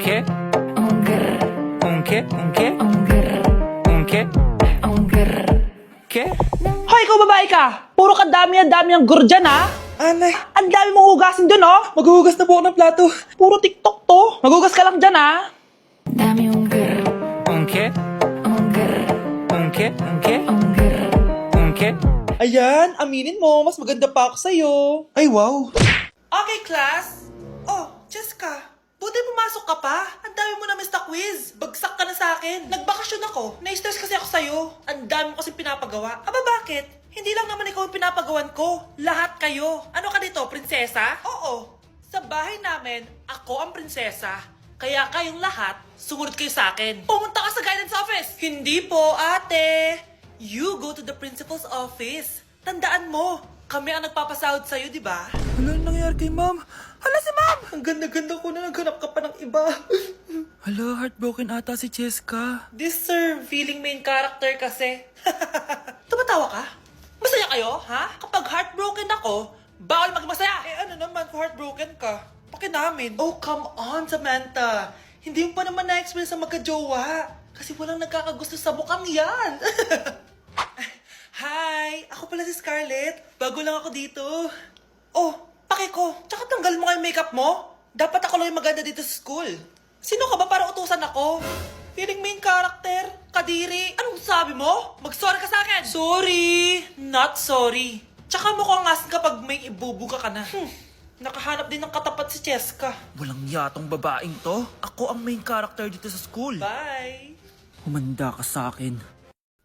Unke? Unger, Unke? Unke? unger, Unke? unger. Ke? Hoy, ikaw babae ka! Puro ka dami ang gur dyan, ha? Anay, Ang dami mong hugasin dun, oh! maghuhugas na po ako ng plato. Puro TikTok to! Maghugas ka lang dyan, ha? Dami unger, Unke? unger, Unke? Unke? unger. Unke? Ayan, aminin mo, mas maganda pa ako sa'yo. Ay, wow. Okay, class. Oh, Jessica. Buti pumasok ka pa. Ang dami mo na miss na quiz. Bagsak ka na sa akin. Nagbakasyon ako. Na-stress kasi ako sa'yo. Ang dami mo kasi pinapagawa. Aba, bakit? Hindi lang naman ikaw ang pinapagawan ko. Lahat kayo. Ano ka dito, prinsesa? Oo. Sa bahay namin, ako ang prinsesa. Kaya kayong lahat, sumunod kayo sa akin. Pumunta ka sa guidance office. Hindi po, ate. You go to the principal's office. Tandaan mo, kami ang nagpapasahod sa'yo, di ba? Ano nangyayari kay ma'am? Hala si ma'am! Ang ganda-ganda ko na naghanap ka pa ng iba. Hala, heartbroken ata si Cheska. This sir, feeling main character kasi. Tumatawa ka? Masaya kayo, ha? Kapag heartbroken ako, bawal maging masaya. Ano naman kung heartbroken ka? Pakinamin. Oh, come on, Samantha. Hindi mo pa naman na-experience ang magka-jowa. Kasi walang nagkakagusto sa bukang yan. Hi! Ako pala si Scarlett. Bago lang ako dito. Oh, pake ko. Tsaka tanggal mo nga yung makeup mo. Dapat ako lang yung maganda dito sa school. Sino ka ba para utusan ako? Feeling main character? Kadiri? Anong sabi mo? Mag-sorry ka sa akin! Sorry! Not sorry. Tsaka mukhang asin kapag may ibubuga ka na. Nakahanap din ng katapat si Cheska. Walang yatong babaeng to. Ako ang main character dito sa school. Bye! Humanda ka sa akin.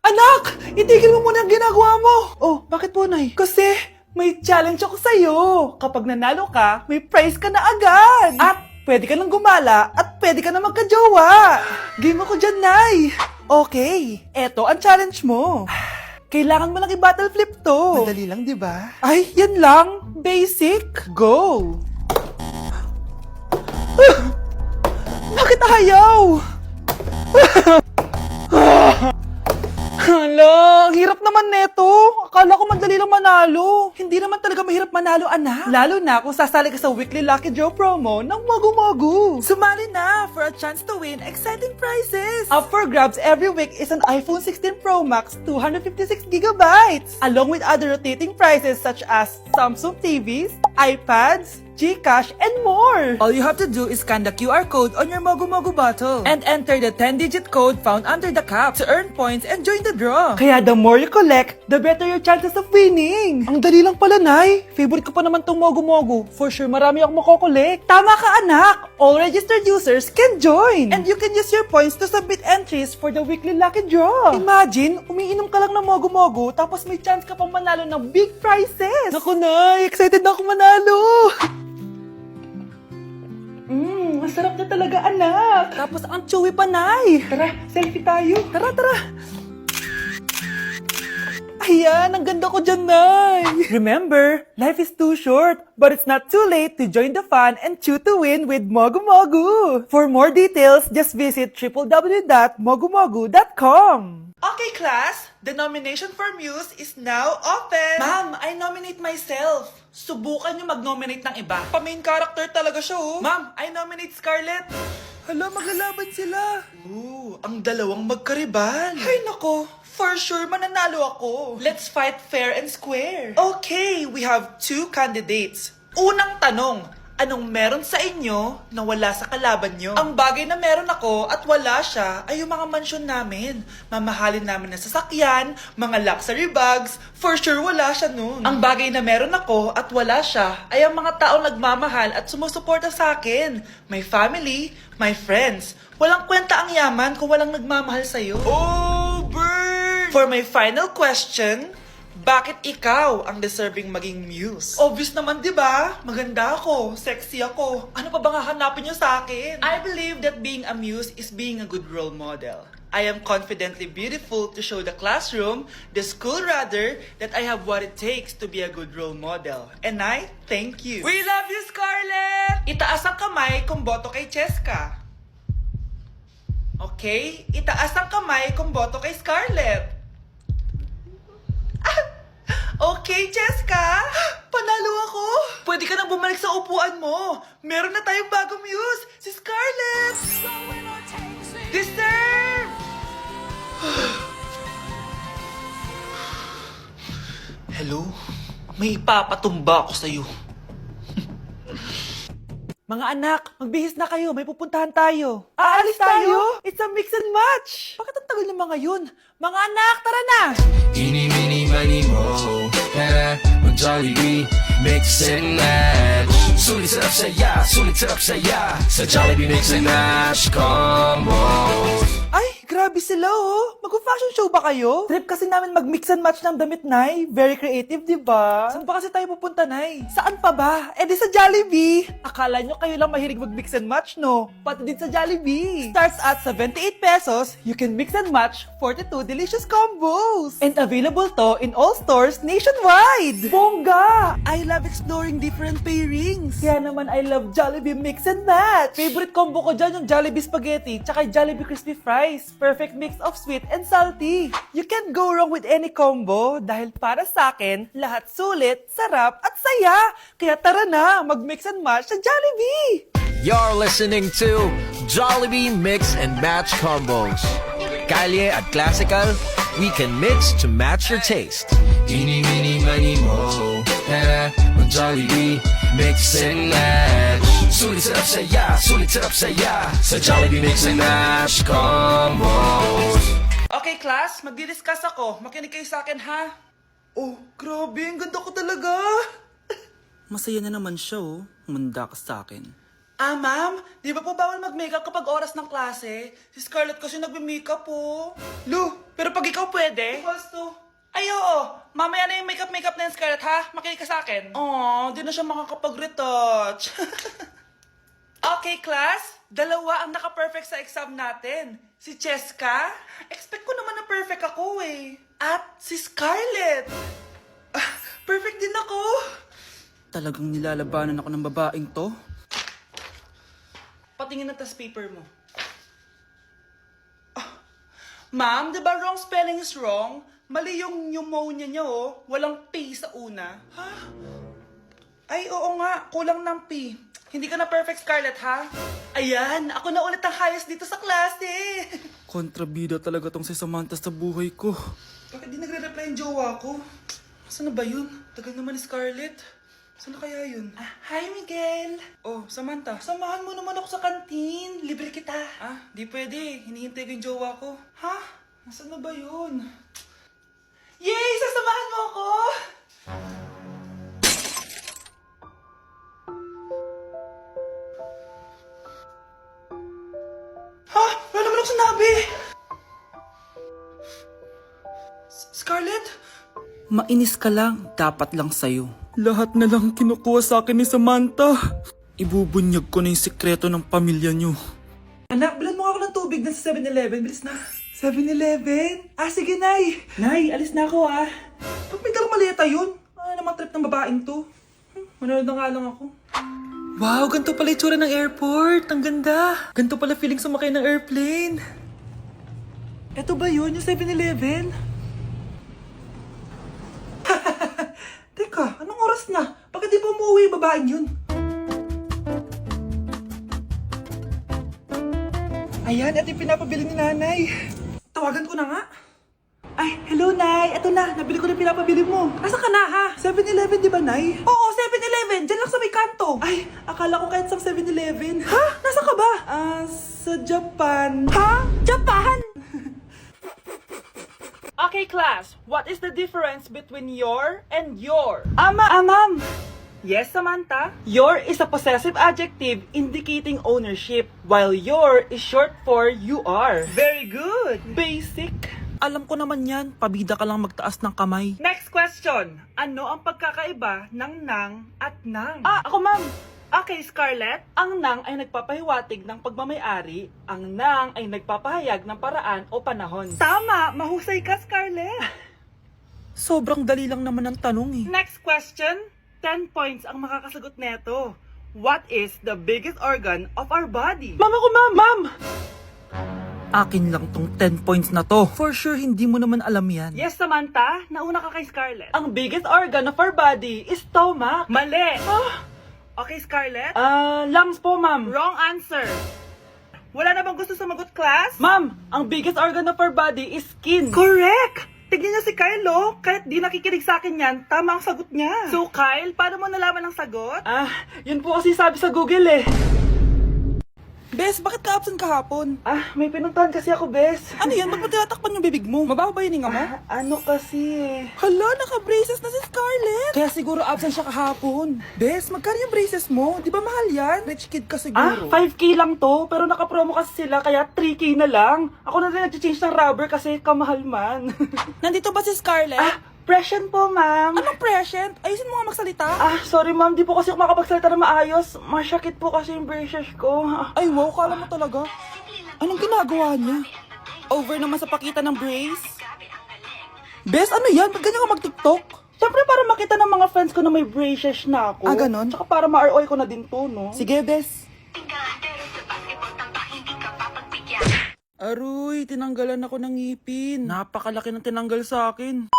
Anak! Itigil mo muna ang ginagawa mo! Oh, bakit po, Nay? Kasi may challenge ako sa'yo. Kapag nanalo ka, may prize ka na agad. At pwede ka nang gumala at pwede ka na magka-jowa. Game ako dyan, Nay. Okay, eto ang challenge mo. Kailangan mo lang i-battle flip to. Madali lang, di ba? Ay, yan lang. Basic. Go. Bakit ayaw? Hala, ang hirap naman neto. Akala ko madali lang manalo. Hindi naman talaga mahirap manalo, anak. Lalo na kung sasali ka sa weekly Lucky Draw promo ng Mogu. Sumali na for a chance to win exciting prizes. Up for grabs every week is an iPhone 16 Pro Max 256GB, along with other rotating prizes such as Samsung TVs, iPads, GCash, and more! All you have to do is scan the QR code on your Mogu bottle and enter the 10-digit code found under the cap to earn points and join the draw. Kaya the more you collect, the better your chances of winning. Ang dali lang pala, Nay. Favorite ko pa naman tong Mogu. For sure, marami akong makokolek. Tama ka, anak! All registered users can join! And you can use your points to submit entries for the weekly lucky draw. Imagine, umiinom ka lang ng Mogu tapos may chance ka pang manalo ng big prizes. Naku, Nay! Excited na ako manalo! Masarap na talaga, anak. Tapos ang chewy pa, Nay. Tara, selfie tayo. Tara. Ayan, ang ganda ko dyan, Nay. Remember, life is too short, but it's not too late to join the fun and chew to win with Mogu. For more details, just visit www.mogumogu.com. Okay, class. The nomination for Muse is now open. Ma'am, I nominate myself. Subukan niyo mag-nominate ng iba. Pa-main character talaga siya, oh. Ma'am, I nominate Scarlett. Hala, maglalaban sila. Ooh, ang dalawang magkaribal. Ay, nako. For sure, mananalo ako. Let's fight fair and square. Okay, we have two candidates. Unang tanong, anong meron sa inyo na wala sa kalaban nyo? Ang bagay na meron ako at wala siya ay yung mga mansyon namin. Mamahalin namin na sasakyan, mga luxury bags, for sure wala siya nun. Ang bagay na meron ako at wala siya ay ang mga taong nagmamahal at sumusuporta sa akin. My family, my friends. Walang kwenta ang yaman kung walang nagmamahal sa'yo. Oh, burn! For my final question, bakit ikaw ang deserving maging muse? Obvious naman, di ba? Maganda ako, sexy ako. Ano pa bang hahanapin niyo sa akin? I believe that being a muse is being a good role model. I am confidently beautiful to show the classroom, the school rather, that I have what it takes to be a good role model. And I thank you. We love you, Scarlett! Itaas ang kamay kung boto kay Cheska. Okay? Itaas ang kamay kung boto kay Scarlett. Okay. Okay, Cheska? Panalo ako? Pwede ka nang bumalik sa upuan mo. Meron na tayong bagong muse, si Scarlett! Deserve! Hello? May ipapatumba ako sa'yo. Mga anak, magbihis na kayo. May pupuntahan tayo. Aalis tayo? It's a mix and match. Bakit ang tagal ng mga yun? Mga anak, tara na! Eeny, meeny, miny, mo. Tara, mag-Jollibee, mix and match. Sulit sarap saya. Sa Jollibee mix and match combo. Ay, grabe sila oh. Mag-fashion show ba kayo? Trip kasi namin mag-mix and match ng damit, Nay. Very creative, di ba? Saan ba kasi tayo pupunta, Nay? Saan pa ba? Eh di sa Jollibee. Akala nyo kayo lang mahilig mag-mix and match, no? Pati din sa Jollibee. Starts at 78 pesos, you can mix and match 42 delicious combos. And available to in all stores nationwide. Bongga! I love exploring different pairings. Kaya naman I love Jollibee mix and match. Favorite combo ko dyan yung Jollibee spaghetti tsaka Jollibee crispy fries. Perfect mix of sweet and salty. You can't go wrong with any combo dahil para sa akin, lahat sulit, sarap at saya. Kaya tara na, mag-mix and match sa Jollibee! You're listening to Jollibee Mix and Match Combos. Kalye at classical, we can mix to match your taste. Eeny, meeny, miny, mo. Tara, mag-Jollibee, mix and match. Sulit sarap saya. Sa Jollibee Mix and Match Combos. Okay, class, magdi-discuss ako. Makinig kayo sa akin, ha? Oh, grabe, ang ganda ko talaga. Masaya na naman siya, oh. Umanda ka sa akin. Ah, ma'am, di ba po bawal mag-makeup kapag oras ng klase? Si Scarlett kasi nagme-makeup po. Lu, pero pag ikaw pwede? Basto. Ay, oo. Mamaya na yung makeup na yung Scarlett, ha? Makinig ka sa akin. Aw, di na siya makakapag-retouch. Okay, class. Dalawa ang naka-perfect sa exam natin. Si Cheska. Expect ko naman na perfect ako eh. At si Scarlett. Ah, perfect din ako. Talagang nilalabanan ako ng babaeng to. Patingin na tas paper mo. Ah, ma'am, di ba wrong spelling is wrong? Mali yung pneumonia niya oh. Walang P sa una. Ha? Ay, oo nga. Kulang ng P. Hindi ka na perfect, Scarlett, ha? Ayan, ako na ulit ang highest dito sa klase. Kontrabida talaga tong si Samantha sa buhay ko. Bakit di nagre-reply yung jowa ko? Saan na ba yun? Tagal naman ni Scarlett. Saan na kaya yun? Hi, Miguel! Oh, Samantha, samahan mo naman ako sa kantin. Libre kita. Ah, di pwede. Hinihintay ko yung jowa ko. Ha? Nasaan na ba yun? Yay! Sasamahan mo ako! Ha? Wala naman ako sinabi! Scarlett? Mainis ka lang, dapat lang sa'yo. Lahat na lang kinukuha sa akin ni Samantha. Ibubunyag ko na yung sekreto ng pamilya niyo. Anak, bilan mo ako ng tubig na sa 7-Eleven. Bilis na. 7-Eleven? Ah, sige, Nay. Nay, alis na ako, ah. Ba't may dalang maleta yun? Ano naman trip ng babaeng to? Manood na nga lang ako. Wow, ganito pala itsura ng airport. Ang ganda. Ganito pala feeling sumakay ng airplane. Eto ba yun, yung 7-Eleven? Teka, anong oras na? Bakit di pa umuwi yung babaeng yun? Ayan, ito yung pinapabili ni nanay. Tawagan ko na nga. Ay, hello, Nay. Eto na, nabili ko na pinapabili mo. Asa ka na, ha? 7-Eleven, di ba, Nay? Oo, 7-Eleven. Diyan lang sa may kanto. Ay, akala ko kahit sa 7-Eleven. Ha? Nasa ka ba? Sa Japan. Ha? Japan? Okay, class. What is the difference between your and your? Ma'am. Yes, Samantha? Your is a possessive adjective indicating ownership, while your is short for you are. Very good. Basic. Alam ko naman yan, pabida ka lang magtaas ng kamay. Next question. Ano ang pagkakaiba ng nang at nang? Ako, ma'am. Okay, Scarlett. Ang nang ay nagpapahiwatig ng pagmamayari. Ang nang ay nagpapahayag ng paraan o panahon. Tama! Mahusay ka, Scarlett. Sobrang dali lang naman ang tanong eh. Next question. 10 points ang makakasagot neto. What is the biggest organ of our body? Ma'am ako, ma'am! Ma'am! Akin lang tong 10 points na to. For sure, hindi mo naman alam yan. Yes, Samantha. Nauna ka kay Scarlett. Ang biggest organ of our body is stomach. Mali. Okay, Scarlett. Lungs po, ma'am. Wrong answer. Wala na bang gusto sumagot, class? Ma'am, ang biggest organ of our body is skin. Correct! Tignan niyo si Kyle, oh. Kahit di nakikinig sa akin yan, tama ang sagot niya. So, Kyle, paano mo nalaman ang sagot? Yun po kasi sabi sa Google, eh. Bes, bakit ka absent kahapon? May pinuntahan kasi ako, Bes. Ano yan? Ba't mo tinatakpan yung bibig mo? Mabaho ba yung hinga mo? Ano kasi, Hala, naka-braces na si Scarlett! Kaya siguro absent siya kahapon. Bes, magkano yung braces mo? Di ba mahal yan? Rich kid ka siguro. 5K lang to, pero naka-promo kasi sila, kaya 3K na lang. Ako na rin nag-change ng rubber kasi kamahal man. Nandito ba si Scarlett? Present po, ma'am. Anong present? Ayusin mo nga magsalita. Sorry ma'am, di po kasi ako makapagsalita na maayos. Masyakit po kasi yung braces ko. Ay wow, kala mo talaga. Anong ginagawa niya? Over naman sa pakita ng brace? Bes, ano yan? Ba't ganyan ka mag-tiktok? Siyempre para makita ng mga friends ko na may braces na ako. Ganon? Tsaka para ma-ROI ko na din to, no? Sige, Bes. Aroy, tinanggalan ako ng ngipin. Napakalaki ng tinanggal sa akin.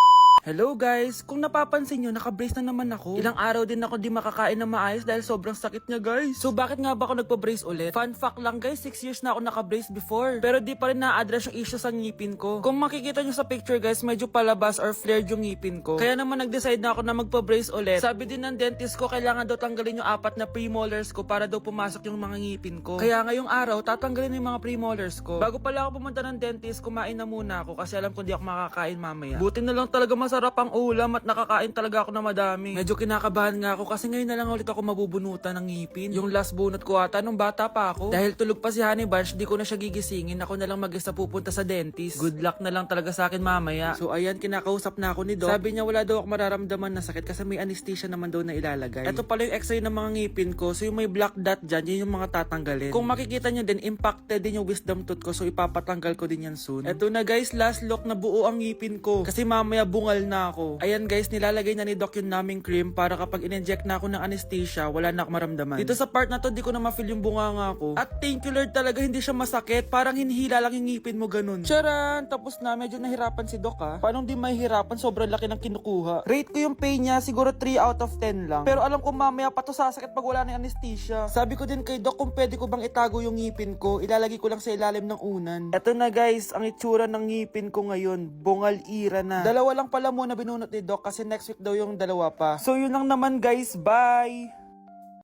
Hello guys, kung napapansin nyo, naka-brace na naman ako. Ilang araw din ako di makakain na maayos dahil sobrang sakit niya guys. So bakit nga ba ako nagpa-brace ulit? Fun fact lang guys, 6 years na ako naka-brace before. Pero di pa rin na-address yung issue sa ngipin ko. Kung makikita nyo sa picture guys, medyo palabas or flared yung ngipin ko. Kaya naman nag-decide na ako na magpa-brace ulit. Sabi din ng dentist ko, kailangan daw tanggalin yung 4 na premolars ko para daw pumasok yung mga ngipin ko. Kaya ngayong araw, tatanggalin yung mga premolars ko. Bago pala ako pumunta ng dentist, kumain na muna ako kasi alam ko di ako makakain mamaya. Buti na lang talaga masarap ang ulam at nakakain talaga ako na madami. Medyo kinakabahan nga ako kasi ngayon na lang ulit ako mabubunutan ng ngipin. Yung last bunot ko ata nung bata pa ako. Dahil tulog pa si Honey Bunch, di ko na siya gigisingin. Ako na lang mag-isa pupunta sa dentist. Good luck na lang talaga sa akin mamaya. So ayan, kinakausap na ako ni Doc. Sabi niya wala daw ako mararamdaman na sakit kasi may anesthesia naman daw na ilalagay. Ito pala yung x-ray ng mga ngipin ko. So yung may black dot dyan, yun yung mga tatanggalin. Kung makikita nyo din, impacted din yung wisdom tooth ko. So ipapatanggal ko din yan soon. Ito na guys, last look na buo ang ngipin ko. Kasi mamaya bungal na ako. Ayan guys, nilalagay na ni Doc yung naming cream para kapag in-inject na ako ng anesthesia, wala na ako maramdaman. Dito sa part na to, di ko na ma-feel yung bunganga ko. At thank you Lord talaga, hindi siya masakit. Parang hinihila lang yung ngipin mo ganun. Charan! Tapos na, medyo nahirapan si Doc ha. Paano di mahihirapan? Sobrang laki ng kinukuha. Rate ko yung pain niya, siguro 3 out of 10 lang. Pero alam ko mamaya pa to sasakit pag wala na yung anesthesia. Sabi ko din kay Doc kung pwede ko bang itago yung ngipin ko, ilalagay ko lang sa ilalim ng unan. Eto na guys, ang itsura ng ngipin ko ngayon. Bungal ira na. Dalawa lang pala muna binunot ni Doc kasi next week daw yung dalawa pa. So yun lang naman guys, bye!